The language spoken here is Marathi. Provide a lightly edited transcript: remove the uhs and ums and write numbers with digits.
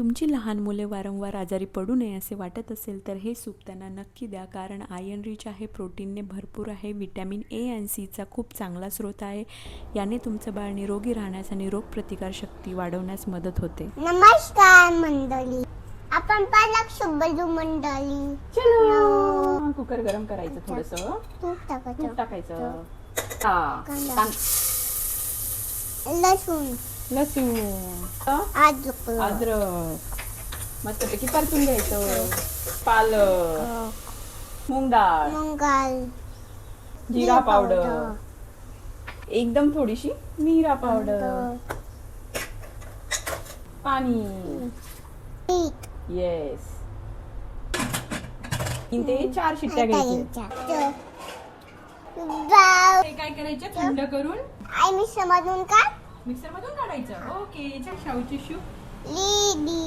तुमची लहान मुले वारंवार आजारी पडू नये असे वाटत असेल तर हे सूप त्यांना नक्की द्या, कारण आयर्न रिच आहे, प्रोटीनने भरपूर आहे, विटॅमिन ए आणि सीचा खूप चांगला स्रोत आहे. याने तुमचं बाळ निरोगी राहण्यास आणि रोगप्रतिकारशक्ती वाढवण्यास मदत होते. नमस्कार मंडळी, आपण पालक सुबजू मंडळी. चलो कुकर गरम करायचं, थोडंसं तूप टाकायचं, तूप टाकायचं, कांदा, लसूण, लसूण, अद्रक मस्तपैकी परतून घ्यायचं. पालक, मूग डाळ, मंगाल, जिरा पावडर, एकदम थोडीशी मिरा पावडर, पाणी, मीठ, येस. 3 ते 4 शिट्ट्या घ्यायच्या. हे काय करायचं, थंड करून आई मी समजून का मिक्सर मधून काढायचं. Okay, शाहूची soup लिडी